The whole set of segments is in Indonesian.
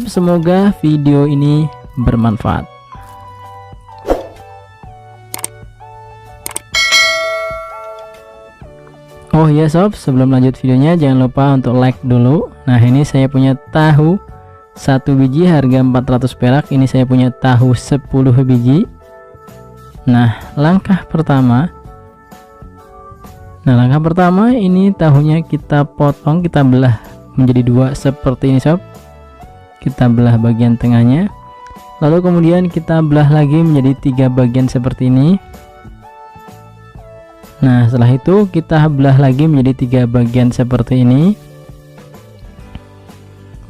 Semoga video ini bermanfaat. Oh ya sob, sebelum lanjut videonya jangan lupa untuk like dulu. Nah, ini saya punya tahu 1 biji harga 400 perak. Ini saya punya tahu 10 biji. Nah, langkah pertama ini tahunya kita potong, kita belah menjadi 2 seperti ini sob. Kita belah bagian tengahnya, lalu kemudian kita belah lagi menjadi 3 bagian seperti ini. Nah, setelah itu kita belah lagi menjadi 3 bagian seperti ini.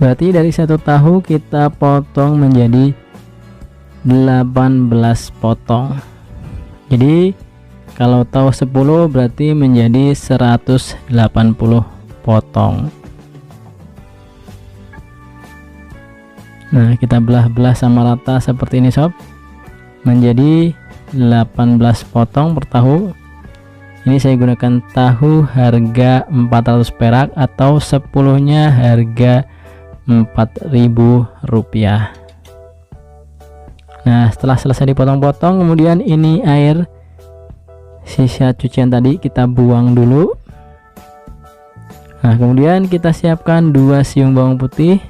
Berarti dari satu tahu kita potong menjadi 18 potong. Jadi kalau tahu 10 berarti menjadi 180 potong. Nah, kita belah-belah sama rata seperti ini sob, menjadi 18 potong per tahu. Ini saya gunakan tahu harga 400 perak atau 10-nya harga Rp4.000. Nah, setelah selesai dipotong-potong, kemudian ini air sisa cucian tadi kita buang dulu. Nah, kemudian kita siapkan 2 siung bawang putih,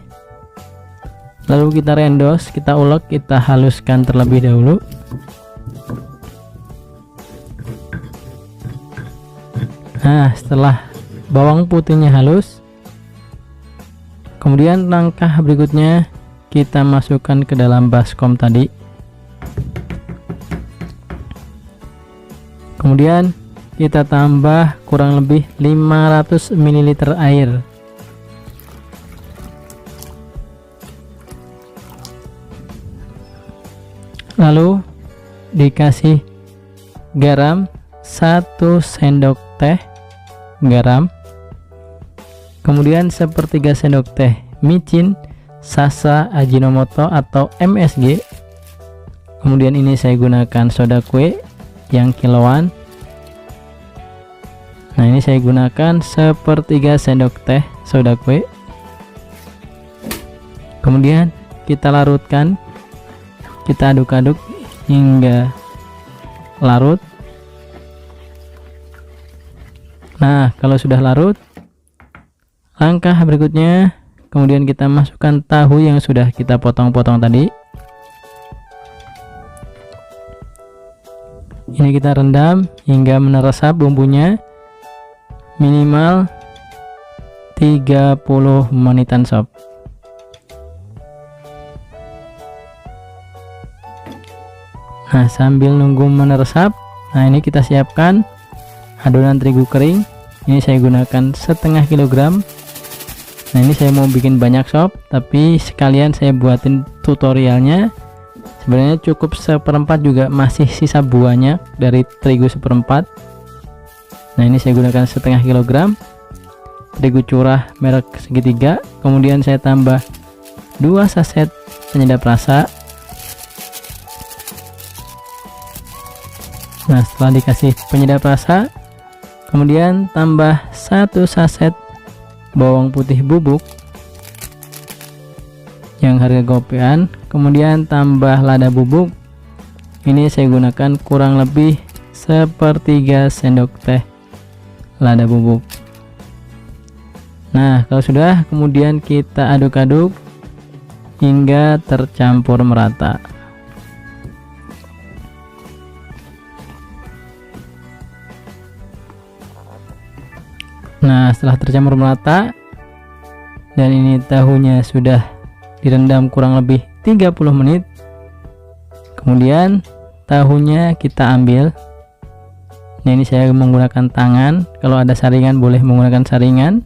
lalu kita rendos, kita ulek, kita haluskan terlebih dahulu. Nah, setelah bawang putihnya halus, kemudian langkah berikutnya kita masukkan ke dalam baskom tadi. Kemudian kita tambah kurang lebih 500 ml air. Lalu dikasih garam 1 sendok teh garam, kemudian 1/3 sendok teh micin Sasa Ajinomoto atau MSG. Kemudian ini saya gunakan soda kue yang kiloan. Nah, ini saya gunakan 1/3 sendok teh soda kue. Kemudian kita larutkan, kita aduk-aduk hingga larut. Nah, kalau sudah larut, langkah berikutnya kemudian kita masukkan tahu yang sudah kita potong-potong tadi. Ini kita rendam hingga meresap bumbunya, minimal 30 menitan sob. Nah, sambil nunggu meresap, nah ini kita siapkan adonan terigu kering. Ini saya gunakan 1/2 kilogram. Nah, ini saya mau bikin banyak sob, tapi sekalian saya buatin tutorialnya. Sebenarnya cukup 1/4 juga masih sisa buahnya dari terigu 1/4. Nah, ini saya gunakan 1/2 kilogram terigu curah merek segitiga. Kemudian saya tambah 2 saset penyedap rasa. Nah, setelah dikasih penyedap rasa, kemudian tambah 1 saset bawang putih bubuk yang harga gopean, kemudian tambah lada bubuk. Ini saya gunakan kurang lebih 1/3 sendok teh lada bubuk. Nah, kalau sudah, kemudian kita aduk-aduk hingga tercampur merata. Nah, setelah tercampur merata dan ini tahunya sudah direndam kurang lebih 30 menit, kemudian tahunya kita ambil. Nah, ini saya menggunakan tangan, kalau ada saringan boleh menggunakan saringan,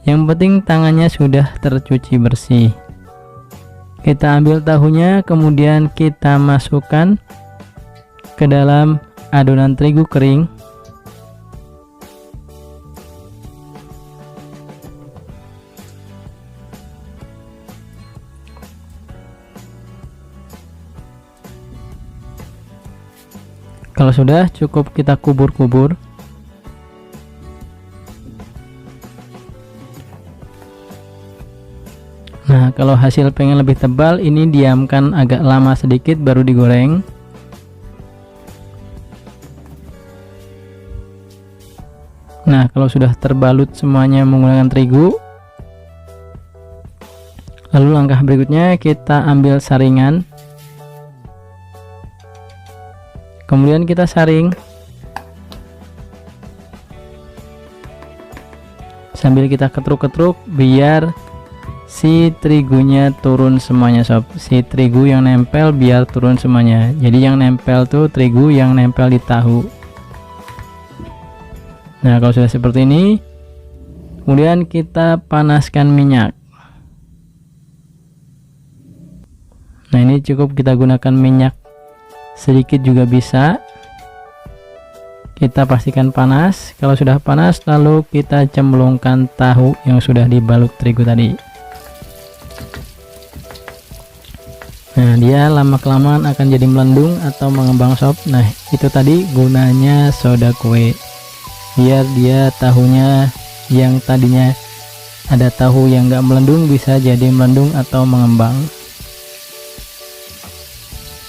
yang penting tangannya sudah tercuci bersih. Kita ambil tahunya, kemudian kita masukkan ke dalam adonan terigu kering. Kalau sudah, cukup kita kubur-kubur. Nah, kalau hasil pengen lebih tebal, ini diamkan agak lama sedikit baru digoreng. Nah, kalau sudah terbalut semuanya menggunakan terigu, lalu langkah berikutnya kita ambil saringan, kemudian kita saring sambil kita ketruk-ketruk biar si terigunya turun semuanya sob. Si terigu yang nempel biar turun semuanya. Jadi yang nempel tuh terigu yang nempel di tahu. Nah, kalau sudah seperti ini, kemudian kita panaskan minyak. Nah, ini cukup kita gunakan minyak sedikit juga bisa. Kita pastikan panas. Kalau sudah panas, lalu kita cemplungkan tahu yang sudah dibalut terigu tadi. Nah, dia lama-kelamaan akan jadi melendung atau mengembang sob. Nah, itu tadi gunanya soda kue, biar dia tahunya yang tadinya ada tahu yang enggak melendung bisa jadi melendung atau mengembang.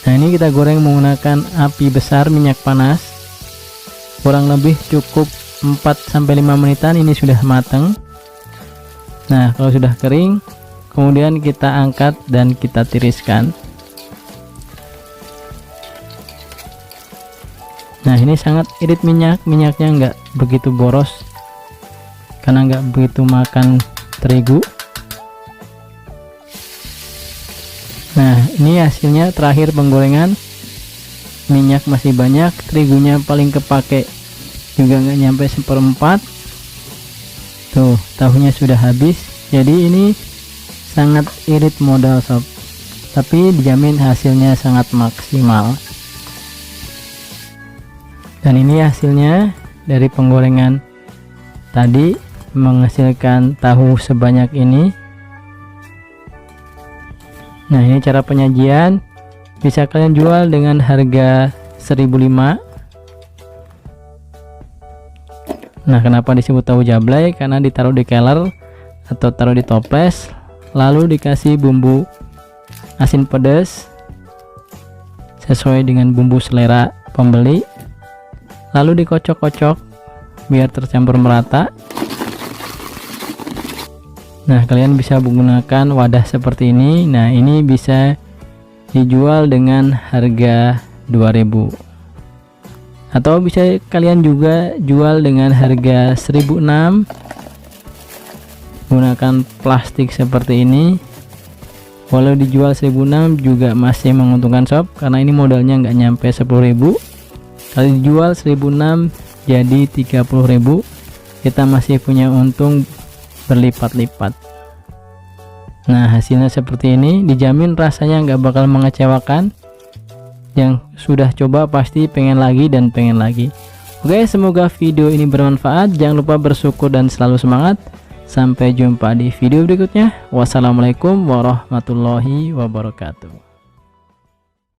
Nah, ini kita goreng menggunakan api besar, minyak panas. Kurang lebih cukup 4-5 menitan, ini sudah matang. Nah, kalau sudah kering, kemudian kita angkat dan kita tiriskan. Nah, ini sangat irit minyaknya nggak begitu boros karena nggak begitu makan terigu. Nah, ini hasilnya terakhir penggorengan. Minyak masih banyak, terigunya paling kepake juga nggak nyampe 1/4. Tuh, tahunya sudah habis. Jadi ini sangat irit modal sob, tapi dijamin hasilnya sangat maksimal. Dan ini hasilnya dari penggorengan tadi menghasilkan tahu sebanyak ini. Nah, ini cara penyajian. Bisa kalian jual dengan harga 1.005. Nah, kenapa disebut tahu jablay? Karena ditaruh di keler atau taruh di toples, lalu dikasih bumbu asin pedas sesuai dengan bumbu selera pembeli, lalu dikocok-kocok biar tercampur merata. Nah, kalian bisa menggunakan wadah seperti ini. Nah, ini bisa dijual dengan harga 2.000, atau bisa kalian juga jual dengan harga 1.006 gunakan plastik seperti ini. Walau dijual 1.006 juga masih menguntungkan sob, karena ini modalnya nggak nyampe 10.000. Kalau dijual 1.006 jadi 30.000, kita masih punya untung berlipat-lipat. Nah, hasilnya seperti ini, dijamin rasanya nggak bakal mengecewakan. Yang sudah coba pasti pengen lagi dan pengen lagi. Oke, semoga video ini bermanfaat. Jangan lupa bersyukur dan selalu semangat. Sampai jumpa di video berikutnya. Wassalamualaikum warahmatullahi wabarakatuh.